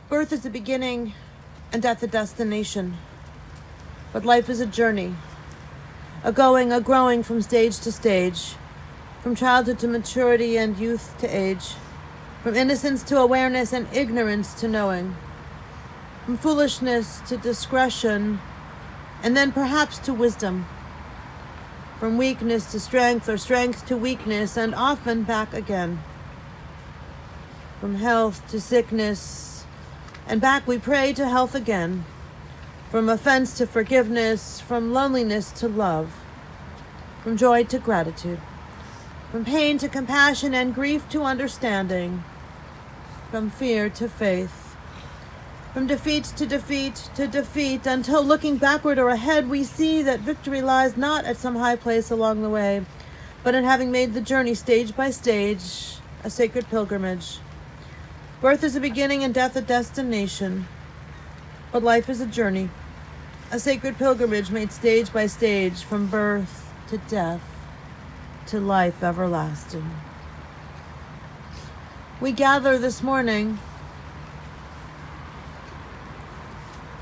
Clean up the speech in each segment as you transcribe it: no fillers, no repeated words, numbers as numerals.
Birth is a beginning and death a destination. But life is a journey, a going, a growing from stage to stage, from childhood to maturity and youth to age, from innocence to awareness and ignorance to knowing, from foolishness to discretion, and then perhaps to wisdom, from weakness to strength or strength to weakness, and often back again, from health to sickness, and back we pray to health again, from offense to forgiveness, from loneliness to love, from joy to gratitude, from pain to compassion and grief to understanding, from fear to faith, from defeat to defeat to defeat, until looking backward or ahead, we see that victory lies not at some high place along the way, but in having made the journey stage by stage, a sacred pilgrimage. Birth is a beginning and death a destination, but life is a journey, a sacred pilgrimage made stage by stage, from birth to death to life everlasting. We gather this morning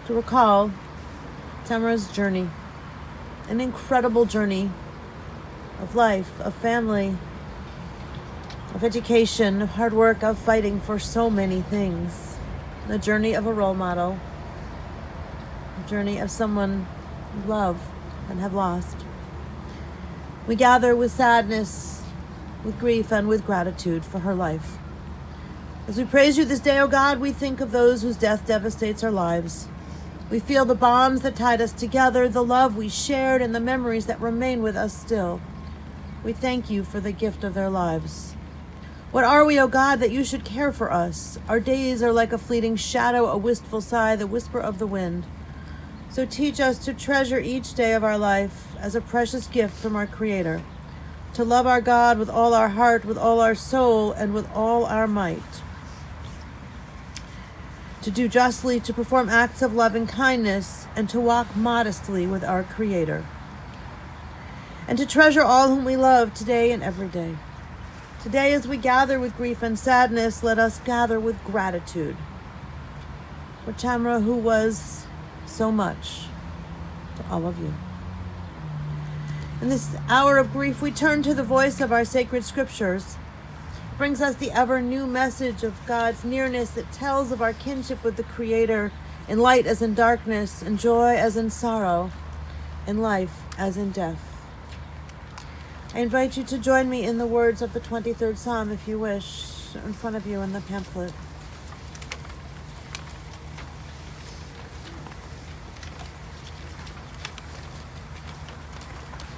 to recall Tamara's journey, an incredible journey of life, of family, of education, of hard work, of fighting for so many things. The journey of a role model, the journey of someone you love and have lost. We gather with sadness, with grief, and with gratitude for her life. As we praise you this day, O God, we think of those whose death devastates our lives. We feel the bonds that tied us together, the love we shared, and the memories that remain with us still. We thank you for the gift of their lives. What are we, O God, that you should care for us? Our days are like a fleeting shadow, a wistful sigh, the whisper of the wind. So teach us to treasure each day of our life as a precious gift from our Creator, to love our God with all our heart, with all our soul, and with all our might, to do justly, to perform acts of love and kindness, and to walk modestly with our Creator, and to treasure all whom we love today and every day. Today, as we gather with grief and sadness, let us gather with gratitude for Tamara, who was so much to all of you. In this hour of grief, we turn to the voice of our sacred scriptures. It brings us the ever new message of God's nearness. It tells of our kinship with the Creator, in light as in darkness, in joy as in sorrow, in life as in death. I invite you to join me in the words of the 23rd Psalm, if you wish, in front of you in the pamphlet.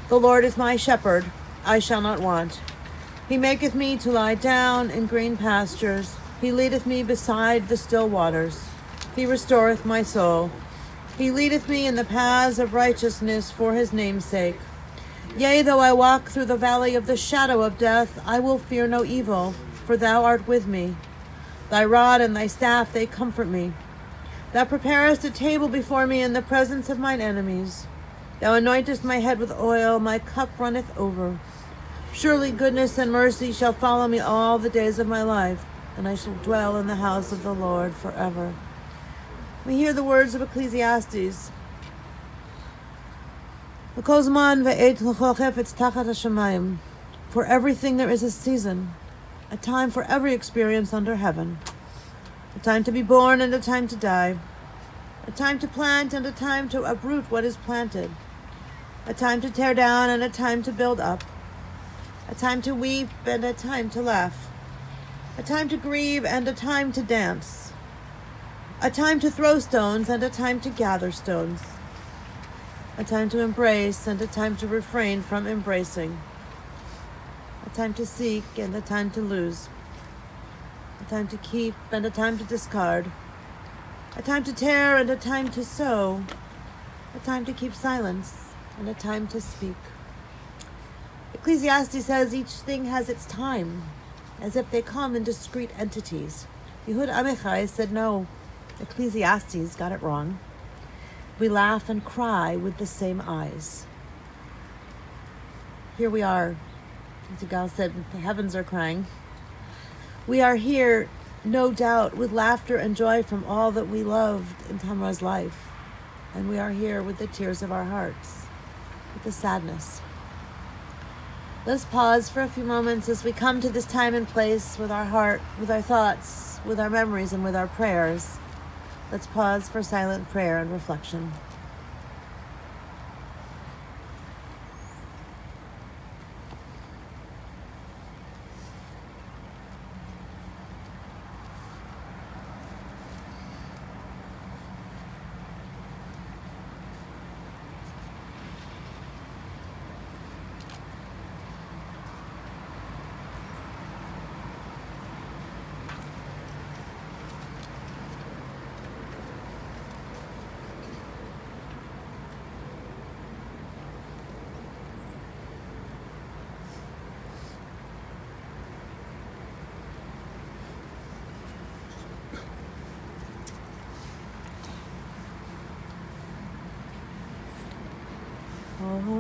The Lord is my shepherd, I shall not want. He maketh me to lie down in green pastures. He leadeth me beside the still waters. He restoreth my soul. He leadeth me in the paths of righteousness for his name's sake. Yea, though I walk through the valley of the shadow of death, I will fear no evil, for thou art with me. Thy rod and thy staff, they comfort me. Thou preparest a table before me in the presence of mine enemies. Thou anointest my head with oil, my cup runneth over. Surely goodness and mercy shall follow me all the days of my life, and I shall dwell in the house of the Lord forever. We hear the words of Ecclesiastes. For everything there is a season, a time for every experience under heaven, a time to be born and a time to die, a time to plant and a time to uproot what is planted, a time to tear down and a time to build up, a time to weep and a time to laugh, a time to grieve and a time to dance, a time to throw stones and a time to gather stones, a time to embrace and a time to refrain from embracing, a time to seek and a time to lose, a time to keep and a time to discard, a time to tear and a time to sow, a time to keep silence and a time to speak. Ecclesiastes says each thing has its time, as if they come in discrete entities. Yehud Amichai said no, Ecclesiastes got it wrong. We laugh and cry with the same eyes. Here we are. As Yigal said, the heavens are crying. We are here no doubt with laughter and joy from all that we loved in Tamara's life. And we are here with the tears of our hearts, with the sadness. Let's pause for a few moments as we come to this time and place with our heart, with our thoughts, with our memories, and with our prayers. Let's pause for silent prayer and reflection.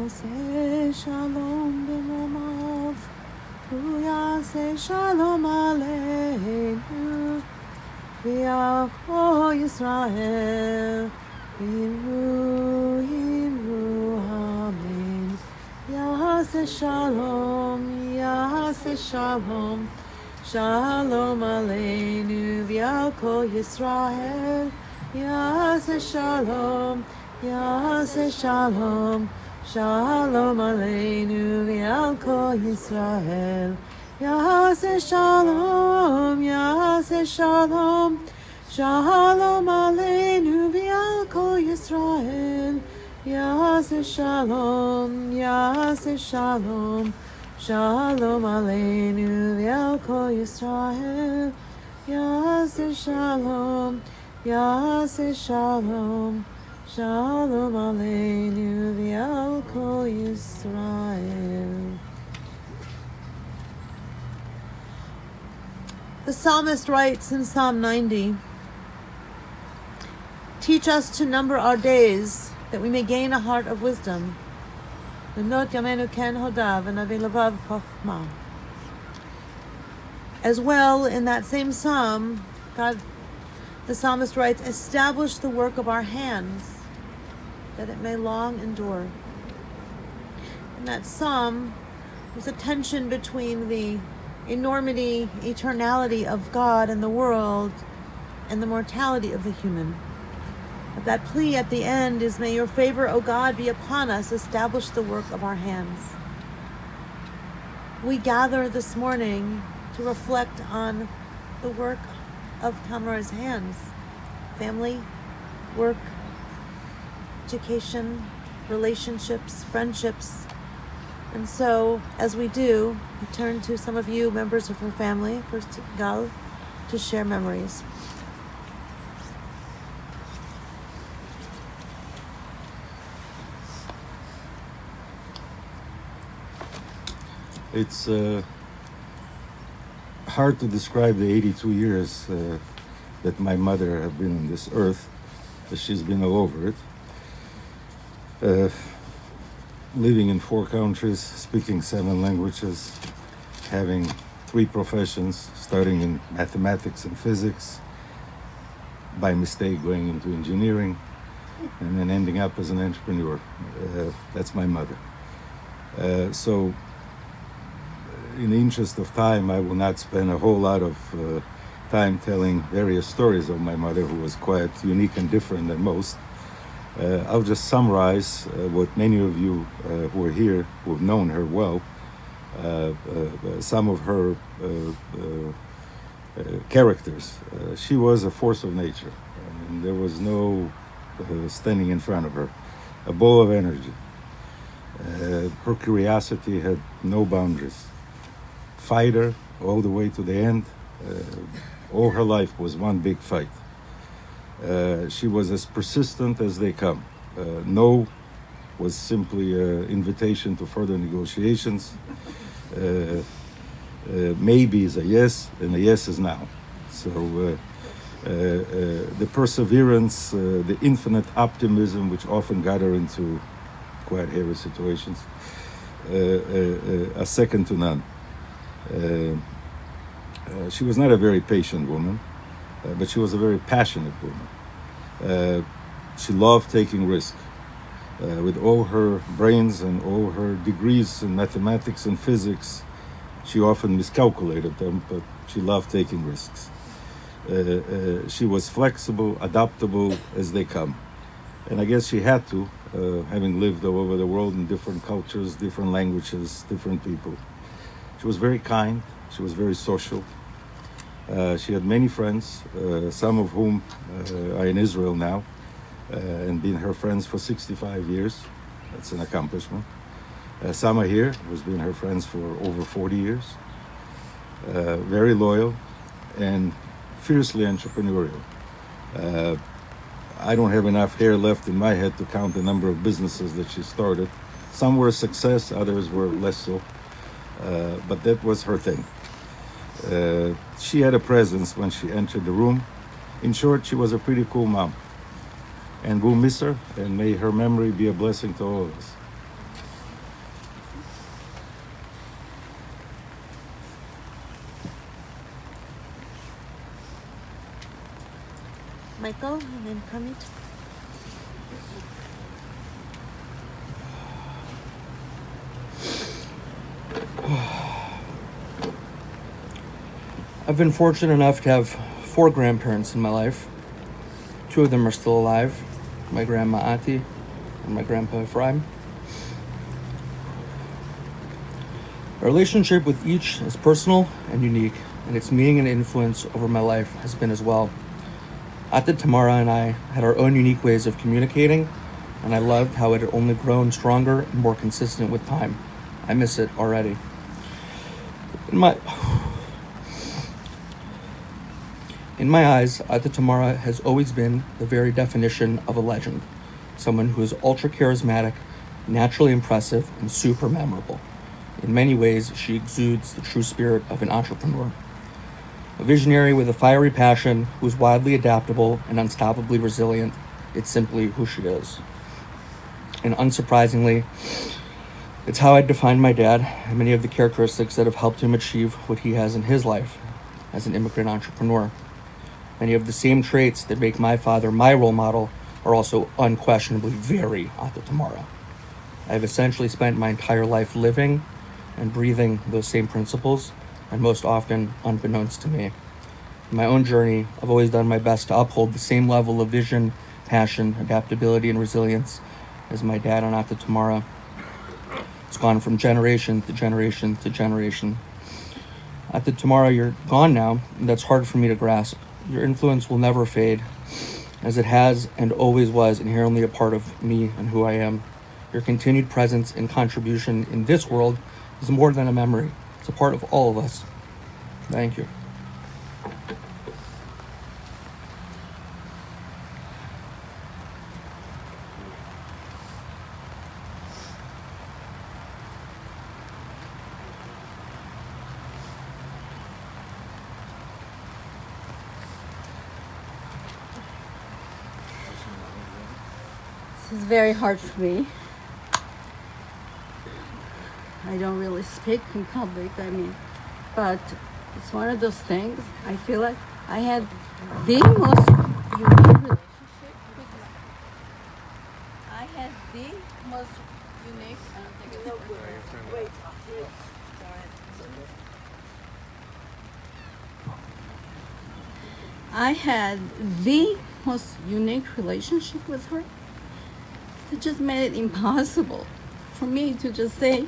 Say shalom b'momav, say shalom aleinu, v'yavo Yisrael, Yiru, amen. Yaseh shalom, shalom aleinu, v'yavo Yisrael, Yaseh shalom, Shalom aleinu v'al kol Yisrael. Yaseh shalom, shalom aleinu v'al kol Yisrael. Yaseh shalom, shalom aleinu v'al kol Yisrael. Yaseh shalom, Shalom aleinu v'al kol Yisrael. The psalmist writes in Psalm 90, teach us to number our days, that we may gain a heart of wisdom. As well, in that same psalm, the psalmist writes, establish the work of our hands, that it may long endure. In that psalm, there's a tension between the enormity, eternality of God and the world, and the mortality of the human. But that plea at the end is, may your favor, O God, be upon us, establish the work of our hands. We gather this morning to reflect on the work of Tamara's hands, family, work, education, relationships, friendships. And so, as we do, we turn to some of you, members of her family, first to Gal, to share memories. It's hard to describe the 82 years that my mother has been on this earth. She's been all over it. Living in 4 countries, speaking 7 languages, having 3 professions, starting in mathematics and physics, by mistake going into engineering, and then ending up as an entrepreneur. That's my mother. So, in the interest of time, I will not spend a whole lot of time telling various stories of my mother, who was quite unique and different than most. I'll just summarize what many of you who are here, who have known her well, some of her characters. She was a force of nature. I mean, there was no standing in front of her. A ball of energy. Her curiosity had no boundaries. Fighter all the way to the end. All her life was one big fight. She was as persistent as they come. No was simply an invitation to further negotiations. Maybe is a yes, and a yes is now. So the perseverance, the infinite optimism, which often got her into quite hairy situations, are second to none. She was not a very patient woman, but she was a very passionate woman. She loved taking risks. With all her brains and all her degrees in mathematics and physics, she often miscalculated them, but she loved taking risks. She was flexible, adaptable as they come. And I guess she had to, having lived all over the world in different cultures, different languages, different people. She was very kind. She was very social. She had many friends, some of whom are in Israel now, and been her friends for 65 years. That's an accomplishment. Some are here, who's been her friends for over 40 years. Very loyal and fiercely entrepreneurial. I don't have enough hair left in my head to count the number of businesses that she started. Some were a success, others were less so. But that was her thing. She had a presence when she entered the room. In short, she was a pretty cool mom. And we'll miss her, and may her memory be a blessing to all of us. Michael, and then Kermit. I've been fortunate enough to have 4 grandparents in my life. 2 of them are still alive, my grandma Ati and my grandpa Ephraim. My relationship with each is personal and unique, and its meaning and influence over my life has been as well. Ati, Tamara, and I had our own unique ways of communicating, and I loved how it had only grown stronger and more consistent with time. I miss it already. In my eyes, Ati Tamara has always been the very definition of a legend. Someone who is ultra charismatic, naturally impressive, and super memorable. In many ways, she exudes the true spirit of an entrepreneur. A visionary with a fiery passion who is widely adaptable and unstoppably resilient. It's simply who she is. And unsurprisingly, it's how I define my dad and many of the characteristics that have helped him achieve what he has in his life as an immigrant entrepreneur. Many of the same traits that make my father my role model are also unquestionably very Ati Tamara. I have essentially spent my entire life living and breathing those same principles, and most often unbeknownst to me. In my own journey, I've always done my best to uphold the same level of vision, passion, adaptability, and resilience as my dad and Ati Tamara. It's gone from generation to generation to generation. Ati Tamara, you're gone now, and that's hard for me to grasp. Your influence will never fade, as it has and always was inherently a part of me and who I am. Your continued presence and contribution in this world is more than a memory. It's a part of all of us. Thank you. This is very hard for me. I don't really speak in public, but it's one of those things. I feel like I had the most unique relationship with I had the most unique, I don't think it's wait. I had the most unique relationship with her. It just made it impossible for me to just say,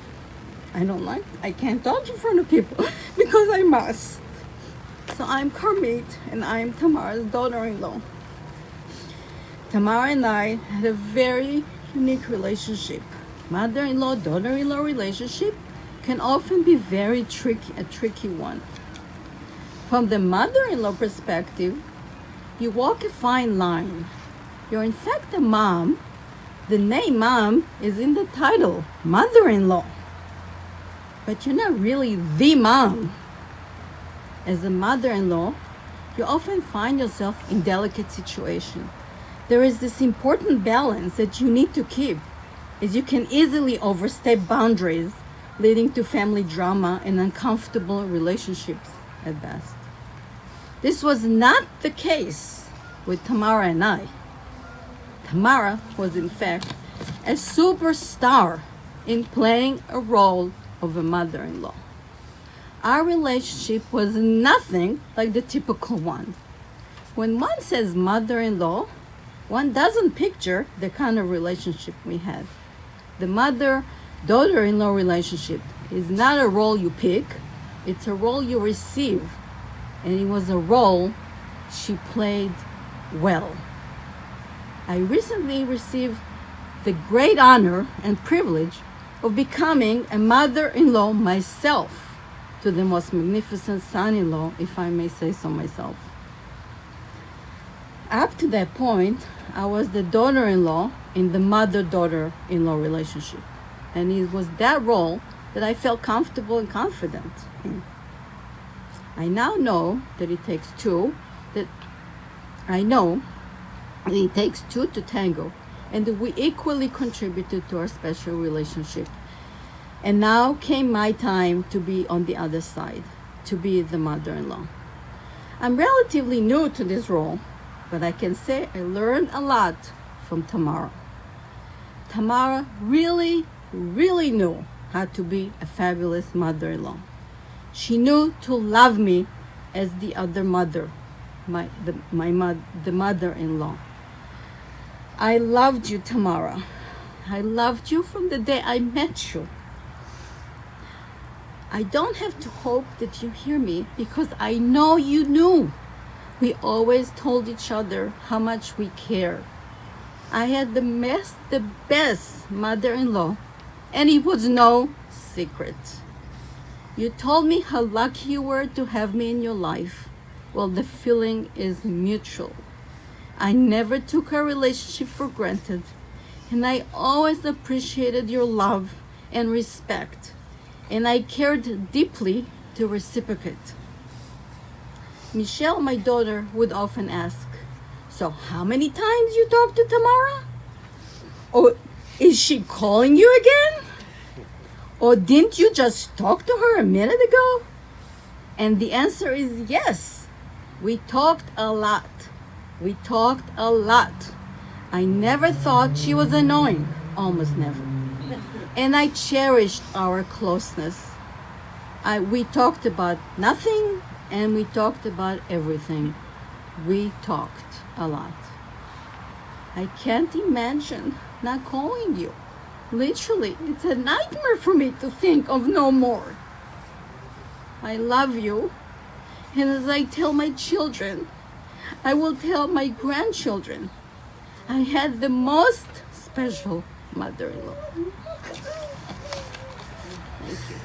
I can't talk in front of people because I must. So I'm Kermit and I'm Tamara's daughter-in-law. Tamara and I had a very unique relationship. Mother-in-law, daughter-in-law relationship can often be a tricky one. From the mother-in-law perspective, you walk a fine line. You're in fact a mom. The name mom is in the title, mother-in-law. But you're not really the mom. As a mother-in-law, you often find yourself in delicate situation. There is this important balance that you need to keep, as you can easily overstep boundaries, leading to family drama and uncomfortable relationships. at best. This was not the case with Tamara and I. Tamara was, in fact, a superstar in playing a role of a mother-in-law. Our relationship was nothing like the typical one. When one says mother-in-law, one doesn't picture the kind of relationship we had. The mother-daughter-in-law relationship is not a role you pick, it's a role you receive. And it was a role she played well. I recently received the great honor and privilege of becoming a mother-in-law myself to the most magnificent son-in-law, if I may say so myself. Up to that point, I was the daughter-in-law in the mother-daughter-in-law relationship. And it was that role that I felt comfortable and confident in. I now know that it takes two to tango, and that we equally contributed to our special relationship. And now came my time to be on the other side, to be the mother-in-law. I'm relatively new to this role, but I can say I learned a lot from Tamara. Tamara really, really knew how to be a fabulous mother-in-law. She knew to love me as the other mother, the mother-in-law. I loved you, Tamara. I loved you from the day I met you. I don't have to hope that you hear me because I know you knew. We always told each other how much we care. I had the best mother-in-law, and it was no secret. You told me how lucky you were to have me in your life. Well, the feeling is mutual. I never took our relationship for granted, and I always appreciated your love and respect, and I cared deeply to reciprocate. Michelle, my daughter, would often ask, "So how many times you talked to Tamara? Or is she calling you again? Or didn't you just talk to her a minute ago?" And the answer is yes. We talked a lot. We talked a lot. I never thought she was annoying, almost never. And I cherished our closeness. We talked about nothing and we talked about everything. We talked a lot. I can't imagine not calling you. Literally, it's a nightmare for me to think of no more. I love you. And as I tell my children, I will tell my grandchildren, I had the most special mother-in-law. Thank you.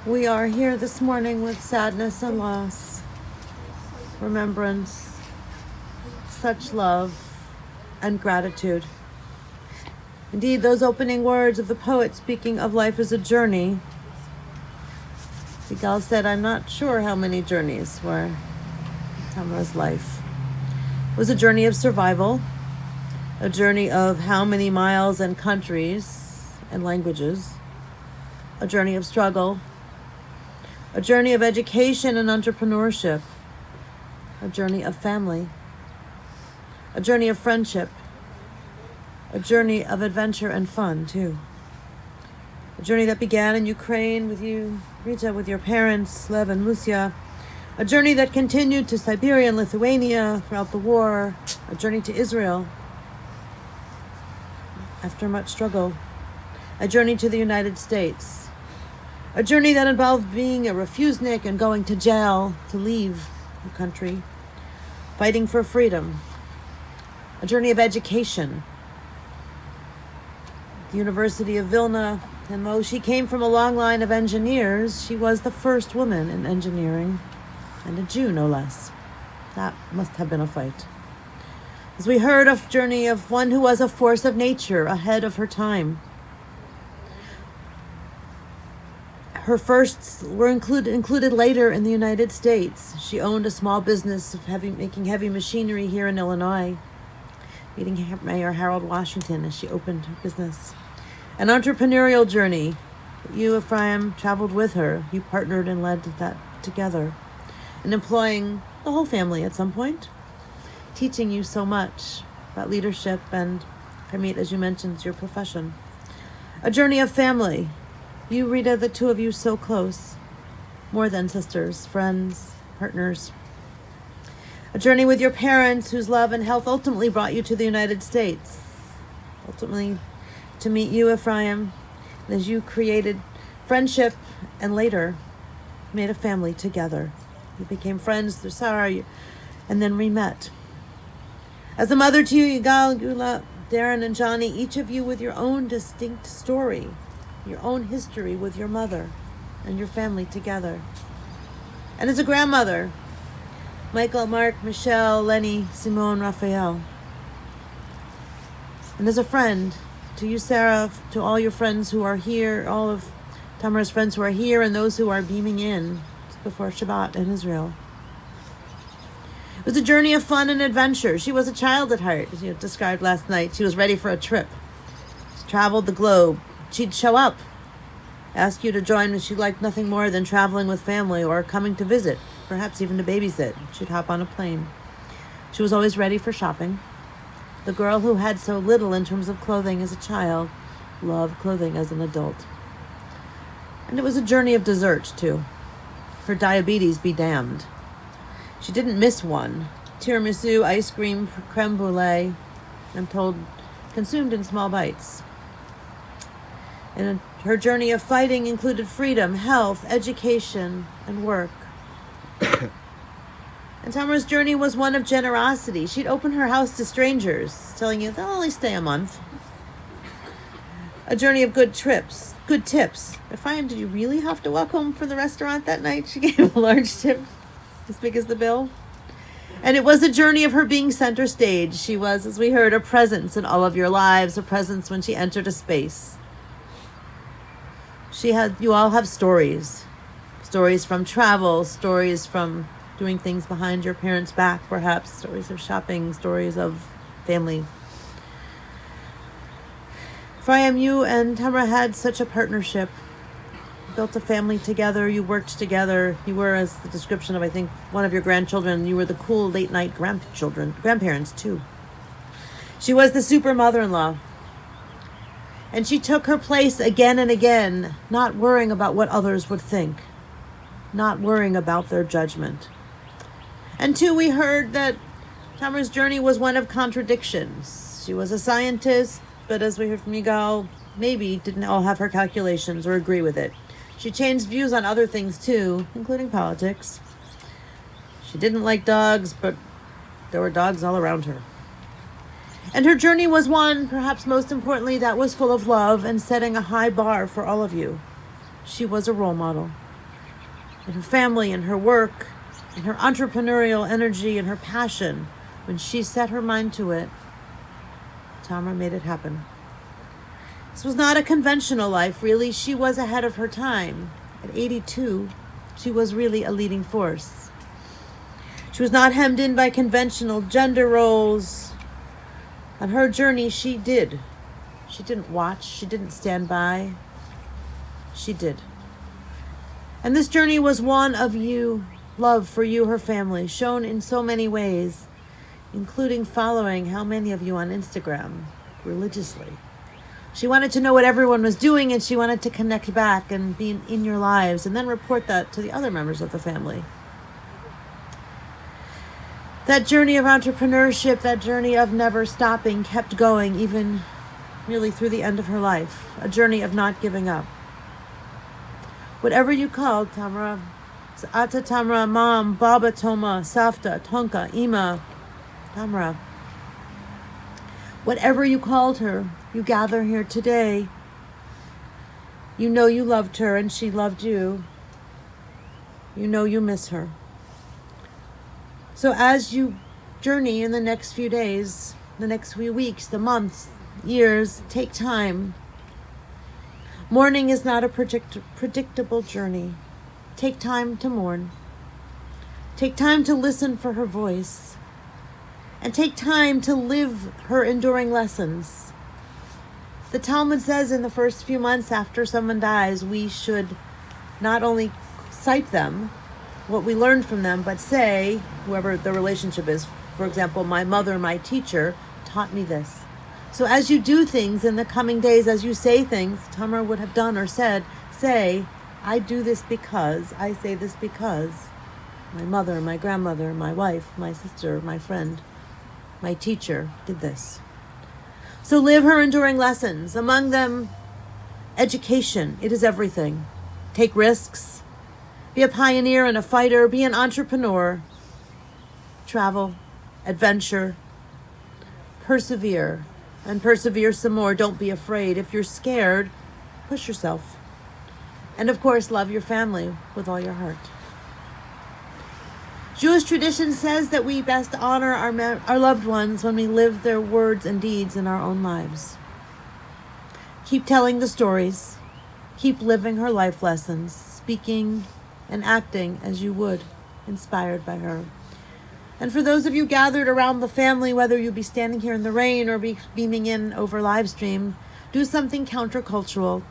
We are here this morning with sadness and loss, remembrance, such love, and gratitude. Indeed, those opening words of the poet speaking of life as a journey, Sigal said, "I'm not sure how many journeys were Tamara's life. It was a journey of survival, a journey of how many miles and countries and languages, a journey of struggle, a journey of education and entrepreneurship, a journey of family, a journey of friendship, a journey of adventure and fun, too. A journey that began in Ukraine with you, Rita, with your parents, Lev and Lucia. A journey that continued to Siberia and Lithuania throughout the war. A journey to Israel after much struggle. A journey to the United States. A journey that involved being a refusenik and going to jail to leave the country. Fighting for freedom. A journey of education. The University of Vilna, and though she came from a long line of engineers, she was the first woman in engineering, and a Jew no less. That must have been a fight. As we heard a journey of one who was a force of nature ahead of her time. Her firsts were included later in the United States. She owned a small business of making heavy machinery here in Illinois, meeting Mayor Harold Washington as she opened her business. An entrepreneurial journey. You, Ephraim, traveled with her. You partnered and led that together, and employing the whole family at some point, teaching you so much about leadership and, Harmeet, as you mentioned, your profession. A journey of family. You, Rita, the two of you so close, more than sisters, friends, partners. A journey with your parents whose love and health ultimately brought you to the United States. Ultimately, to meet you, Ephraim, as you created friendship and later made a family together. You became friends through Sarah and then re-met. As a mother to you, Yigal, Gula, Darren, and Johnny, each of you with your own distinct story, your own history with your mother and your family together. And as a grandmother, Michael, Mark, Michelle, Lenny, Simone, Raphael. And as a friend, to you, Sarah, to all your friends who are here, all of Tamara's friends who are here and those who are beaming in before Shabbat in Israel. It was a journey of fun and adventure. She was a child at heart, as you described last night. She was ready for a trip. She traveled the globe. She'd show up, ask you to join when she liked nothing more than traveling with family or coming to visit, perhaps even to babysit. She'd hop on a plane. She was always ready for shopping. The girl who had so little in terms of clothing as a child loved clothing as an adult. And it was a journey of desserts, too. Her diabetes be damned. She didn't miss one. Tiramisu, ice cream, creme brulee, I'm told, consumed in small bites. And her journey of fighting included freedom, health, education, and work. And Tamara's journey was one of generosity. She'd open her house to strangers, telling you they'll only stay a month. A journey of good trips, good tips. Ephraim, did you really have to walk home from the restaurant that night? She gave a large tip, as big as the bill. And it was a journey of her being center stage. She was, as we heard, a presence in all of your lives, a presence when she entered a space. You all have stories. Stories from travel, stories from doing things behind your parents' back, perhaps. Stories of shopping, stories of family. Ephraim, you and Tamara had such a partnership. You built a family together. You worked together. You were, as the description of, I think, one of your grandchildren, you were the cool late-night grandparents, too. She was the super mother-in-law. And she took her place again and again, not worrying about what others would think, not worrying about their judgment. And two, we heard that Tamara's journey was one of contradictions. She was a scientist, but as we heard from Yigal, maybe didn't all have her calculations or agree with it. She changed views on other things too, including politics. She didn't like dogs, but there were dogs all around her. And her journey was one, perhaps most importantly, that was full of love and setting a high bar for all of you. She was a role model. In her family, in her work, in her entrepreneurial energy, and her passion, when she set her mind to it, Tamara made it happen. This was not a conventional life, really. She was ahead of her time. At 82, she was really a leading force. She was not hemmed in by conventional gender roles. On her journey, she did. She didn't watch. She didn't stand by. She did. And this journey was one of you, love for you, her family, shown in so many ways, including following how many of you on Instagram religiously. She wanted to know what everyone was doing, and she wanted to connect back and be in your lives and then report that to the other members of the family. That journey of entrepreneurship, that journey of never stopping, kept going even really through the end of her life. A journey of not giving up. Whatever you called Tamara, Ata Tamara, Mom, Baba Toma, Safta, Tonka, Ima, Tamara. Whatever you called her, you gather here today. You know you loved her and she loved you. You know you miss her. So as you journey in the next few days, the next few weeks, the months, years. Take time. Mourning is not a predictable journey. Take time to mourn. Take time to listen for her voice. And take time to live her enduring lessons. The Talmud says in the first few months after someone dies, we should not only cite them, what we learned from them, but say, whoever the relationship is, for example, my mother, my teacher, taught me this. So as you do things in the coming days, as you say things Tamara would have done or said, say, I do this because, I say this because my mother, my grandmother, my wife, my sister, my friend, my teacher did this. So live her enduring lessons. Among them, education. It is everything. Take risks. Be a pioneer and a fighter. Be an entrepreneur. Travel. Adventure. Persevere. And persevere some more. Don't be afraid. If you're scared, push yourself. And of course, love your family with all your heart. Jewish tradition says that we best honor our loved ones when we live their words and deeds in our own lives. Keep telling the stories. Keep living her life lessons, speaking and acting as you would, inspired by her. And for those of you gathered around the family, whether you be standing here in the rain or be beaming in over live stream, do something countercultural.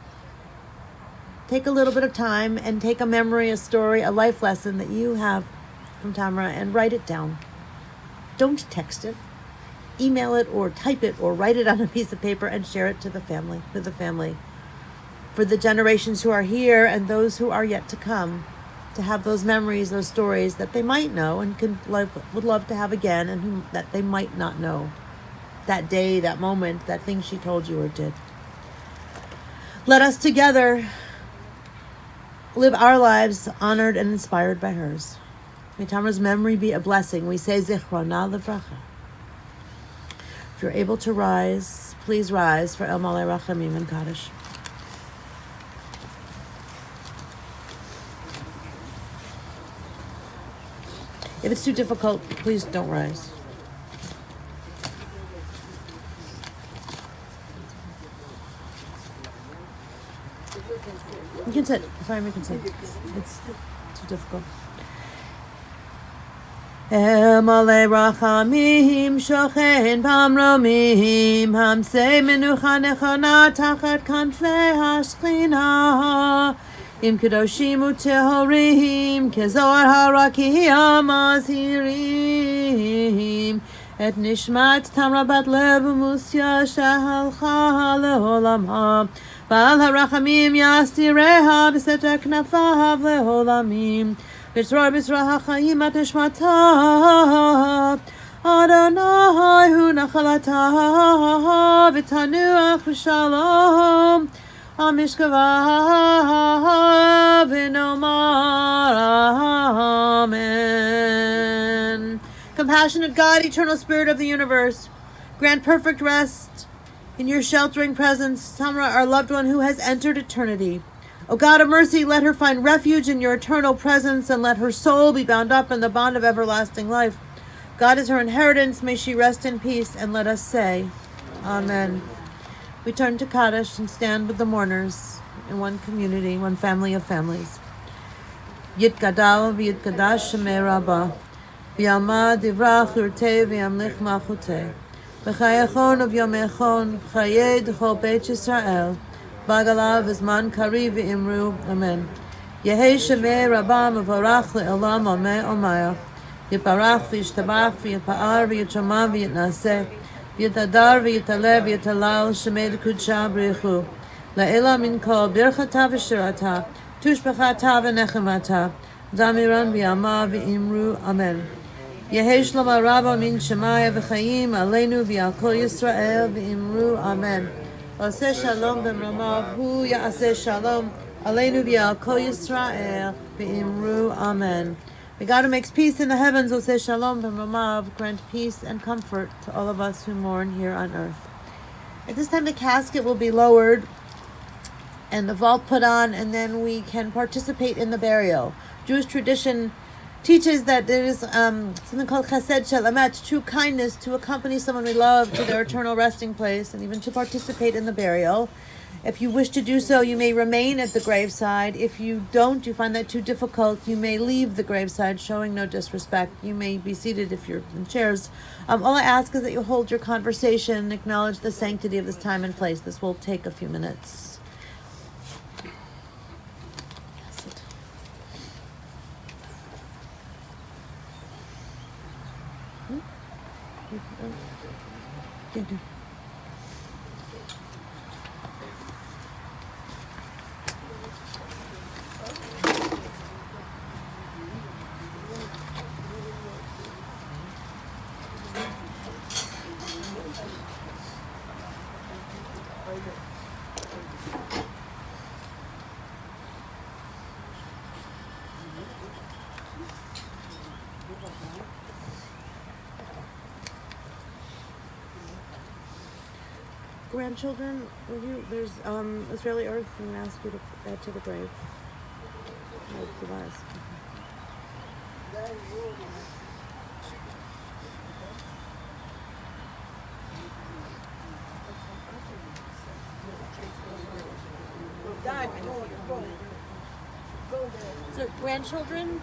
Take a little bit of time and take a memory, a story, a life lesson that you have from Tamara and write it down. Don't text it. Email it or type it or write it on a piece of paper and share it to the family, with the family. For the generations who are here and those who are yet to come, to have those memories, those stories that they might know and would love to have again, and that they might not know. That day, that moment, that thing she told you or did. Let us together live our lives honored and inspired by hers. May Tamara's memory be a blessing. We say Zichrona Levracha. If you're able to rise, please rise for El Malay Rachamim and Kaddish. If it's too difficult, please don't rise. You can sit. Fine, we can sit. It's too difficult. Malay Rachamim Shochen Pamromim Hamsei Menucha Nechona Tachat Kanfei HaShchina Im Kedoshim Utehorim Kezoar HaRakiyam Azhirim Et Nishmat Tamra Bat Lev Musya Shahalcha Leolamha Bal HaRachamim Yastireha B'Seter Knafav Leolamim B'Tzror B'Tzror HaChaim At Nishmata Adonai Hu Nachalata V'Tanuach V'Shalom Amishkava V'Nomar Amen. Compassionate God, eternal Spirit of the universe, grant perfect rest in your sheltering presence, Tamara, our loved one who has entered eternity. O God of mercy, let her find refuge in your eternal presence, and let her soul be bound up in the bond of everlasting life. God is her inheritance. May she rest in peace, and let us say, Amen. We turn to Kaddish and stand with the mourners in one community, one family of families. Yitgadal v'yitkadash shemei Rabbah, v'yamad divrach urtei v'yamlich malchutei, v'chayachon v'yomechon, v'chayei d'chol Beit Yisrael, Bagalav Zman Kari v'imru, Amen. Yehei shemei Rabbah mevorach le'olam Ameh Omaya, Yiparach v'yishtabach v'yipa'ar v'yitshama v'yitnaseh, V'yitadar v'yitaleh v'yitalal shemei d'kudsha b'richu, la'ela min kol birchata v'shirata, tushbechata v'nechemata, damiran v'yama v'imru, Amen. Yehei shloma rabba min shemaya v'chayim aleinu v'yal kol Yisrael v'imru, Amen. Aseh shalom b'mramav hu ya'aseh shalom aleinu v'yal kol Yisrael v'imru, Amen. May God who makes peace in the heavens, Oseh Shalom b'mamav, grant peace and comfort to all of us who mourn here on earth. At this time, the casket will be lowered and the vault put on, and then we can participate in the burial. Jewish tradition teaches that there is something called chesed shel emet, true kindness, to accompany someone we love to their eternal resting place and even to participate in the burial. If you wish to do so, you may remain at the graveside. If you don't, you find that too difficult, you may leave the graveside, showing no disrespect. You may be seated if you're in chairs. All I ask is that you hold your conversation and acknowledge the sanctity of this time and place. This will take a few minutes. Grandchildren, there's Israeli earth, I'm going to ask you to add to the grave. So, grandchildren?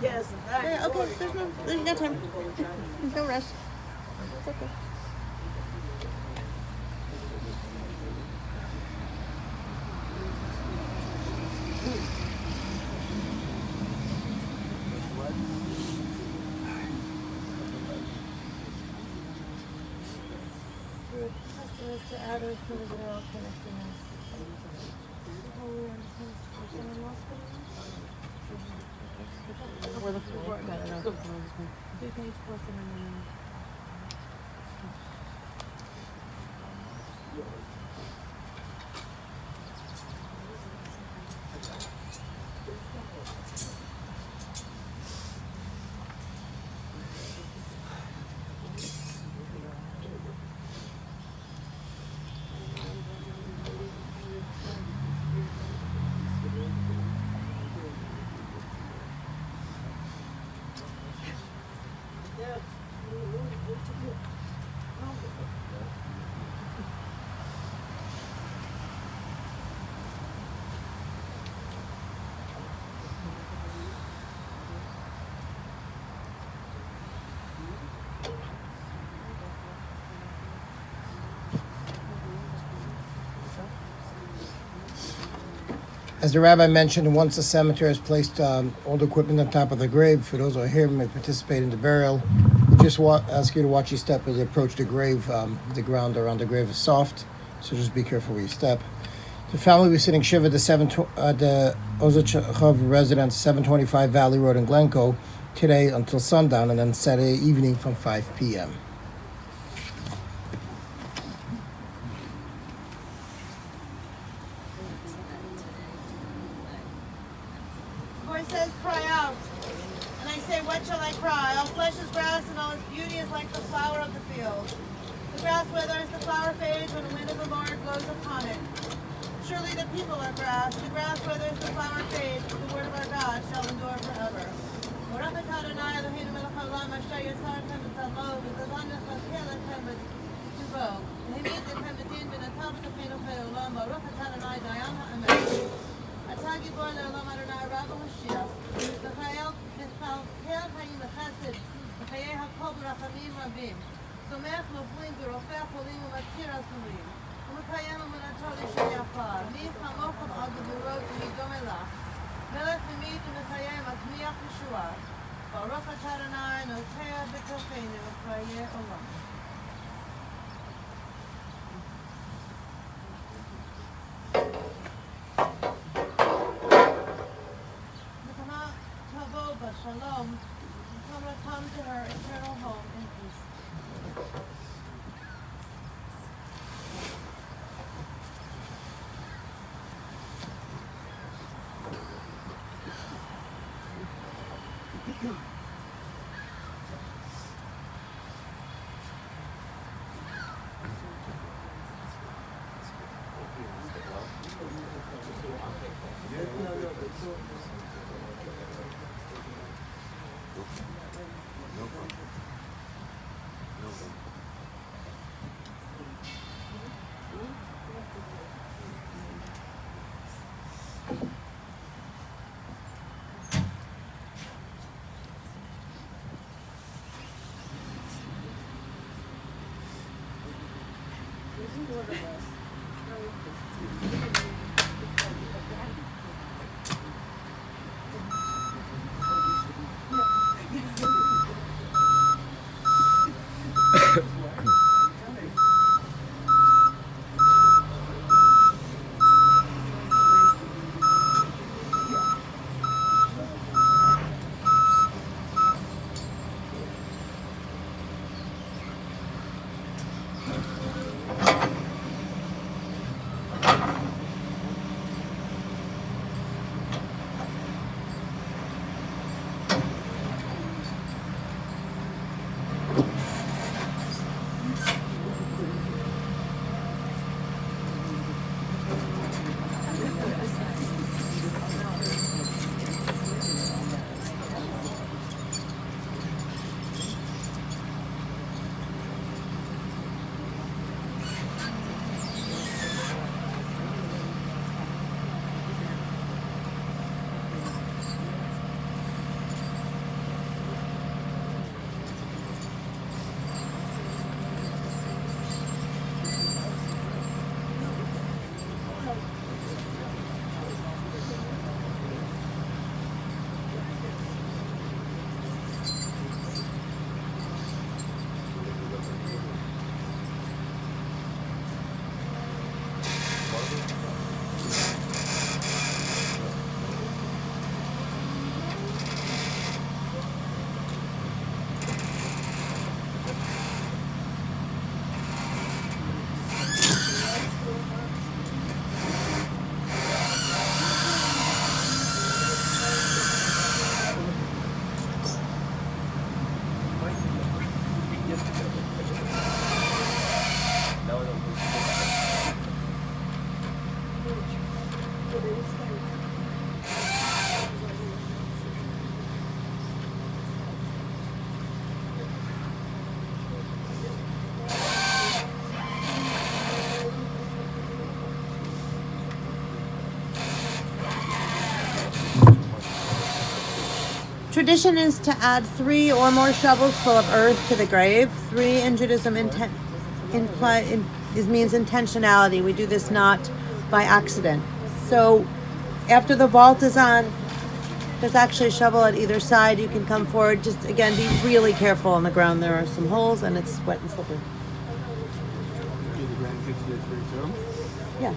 Yes. Yeah, okay, there's no time. No rush. It's okay. To add or from Israel connecting us. We're looking for it. I don't know. Page 479. As the rabbi mentioned, once the cemetery has placed all the equipment on top of the grave, for those who are here may participate in the burial, we just ask you to watch your step as you approach the grave. The ground around the grave is soft, so just be careful where you step. The family will be sitting shiva at the Ozachav residence, 725 Valley Road in Glencoe, today until sundown, and then Saturday evening from 5 p.m. Voice says, cry out. And I say, what shall I cry? All flesh is grass, and all its beauty is like the flower of the field. The grass withers, the flower fades, when the wind of the Lord blows upon it. Surely the people are grass. The grass withers, the flower fades, but the word of our God shall endure forever. Baruch atah Adonai Eloheinu melech haolam, asher yasar atem b'tzalmo, v'zazan mechazkel atem b'tuvo. V'himid atem b'din, v'natav shachenu chayei Baruch atah Adonai dayan ha'emet. Atah gibor le'olam Adonai Rav HaMashiach. V'chayel chayim v'chesed, v'chayei hakol b'rachamim rabim. Somech noflim v'rofeh cholim u'matzir asurim. ומקיים אמונתו לשני עפר. מי כמוך על גבורות ומדומה לך. מלך ממית ומקיים מצמיח ישועה. ברוך אתה אדוני נוטע בתוכנו וחיי עולם. Nekama tavo b'shalom. Tamara come to her eternal home in peace. Tradition is to add 3 or more shovels full of earth to the grave. 3 in Judaism means intentionality. We do this not by accident. So after the vault is on, there's actually a shovel at either side. You can come forward. Just again, be really careful on the ground. There are some holes and it's wet and slippery. Yeah.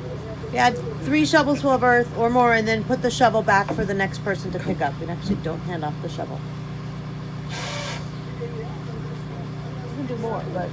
You add 3 shovels full of earth or more, and then put the shovel back for the next person to pick up. And actually, don't hand off the shovel. You can do more, but.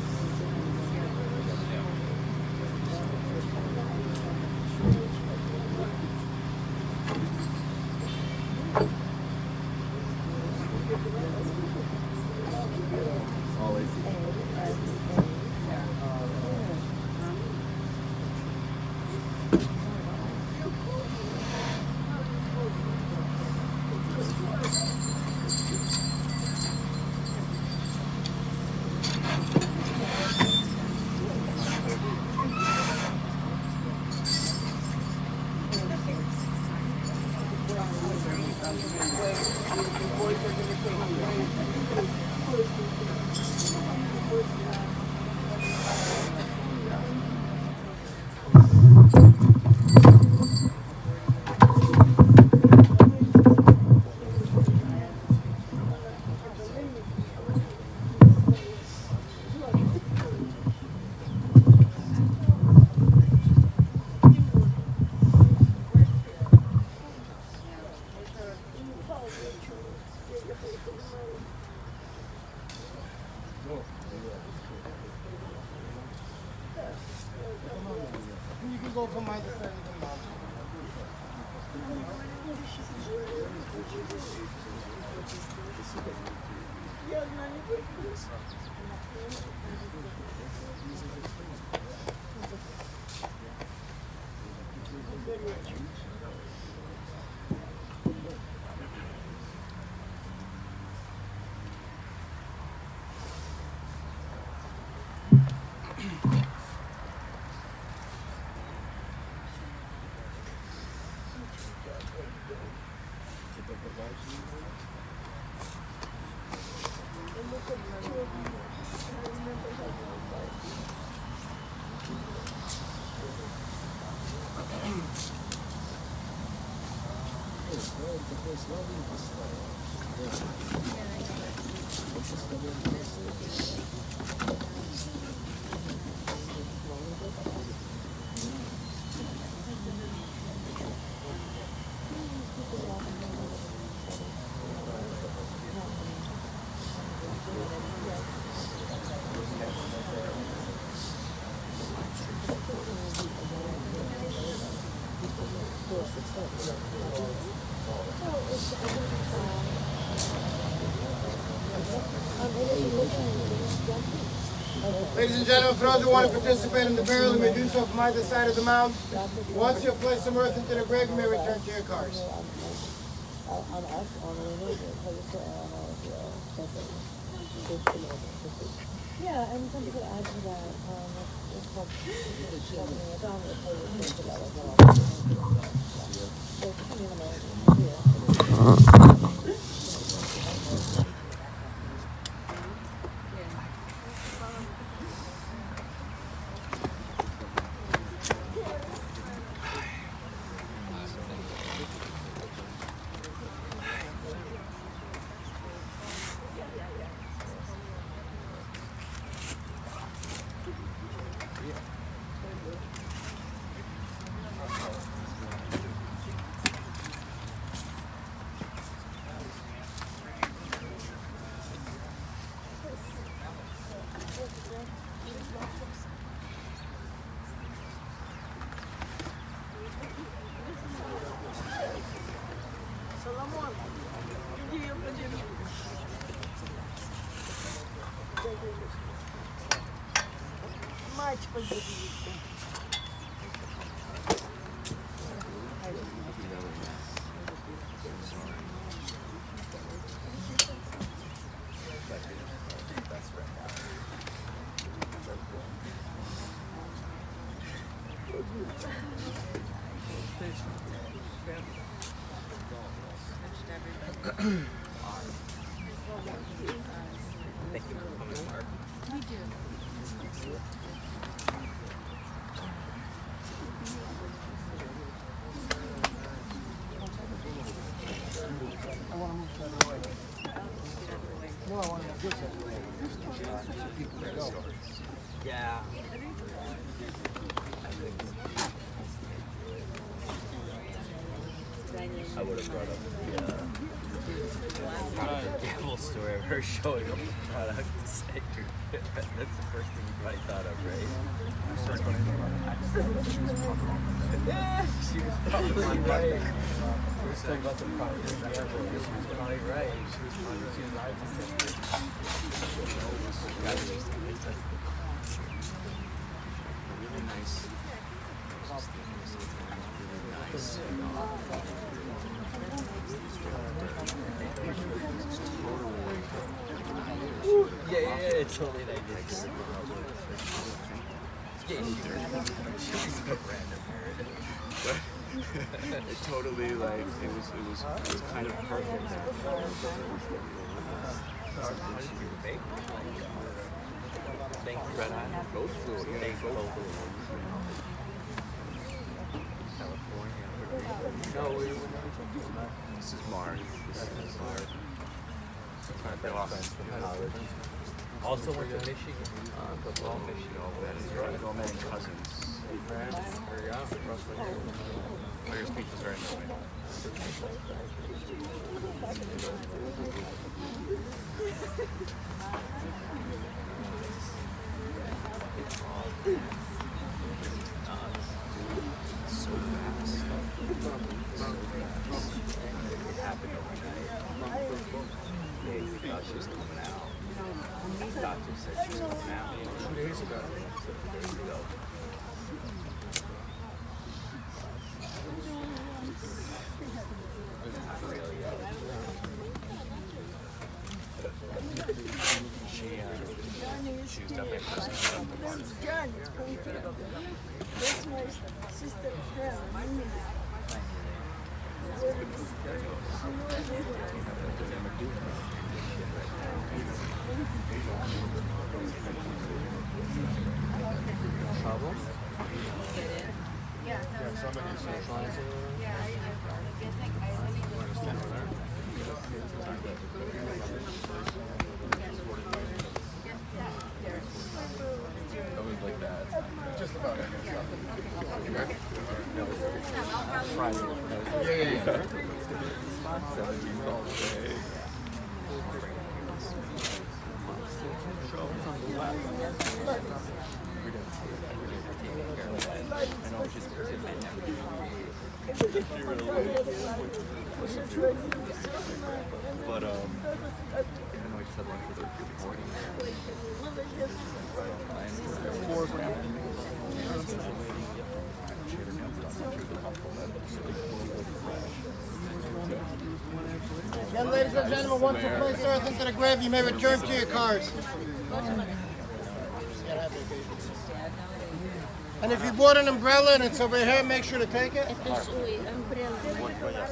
You can go from either side of the mountain. Ladies and gentlemen, for those who want to participate in the burial, you may do so from either side of the mound. Once you have placed some earth into the grave, you may return to your cars. Yeah, and some people add to that. It's called Thank you for coming, Mark. Yeah. I would have brought up the gamble story of her showing up the product to say that's the first thing you probably thought of, right? Yeah, she was probably right. She was talking about the product of gamble. She was probably right. She was right. Really nice. Yeah, totally. They did. Yeah, she's a random nerd. It totally like it was kind of perfect. Thank you, Red Eye. Both flew. Yeah, Thank you, both flew. California. No, This is Mark. This is Mark. college. Also went to Michigan. Football, Michigan. That's all many cousins. There you go. Oh, your speech was very moving. So fast. It happened overnight. They thought she was coming out. The doctor said she was coming out 2 days ago. 2 days ago. Not really yet. She was definitely present. John, it's going to that's my sister friend. Trouble? Always like that. Just about But even though I just had lunch with her this morning, Again, ladies and gentlemen, once you place earth into the grave, you may return to your cars. And if you bought an umbrella and it's over here, make sure to take it. Это же, ой, umbrella.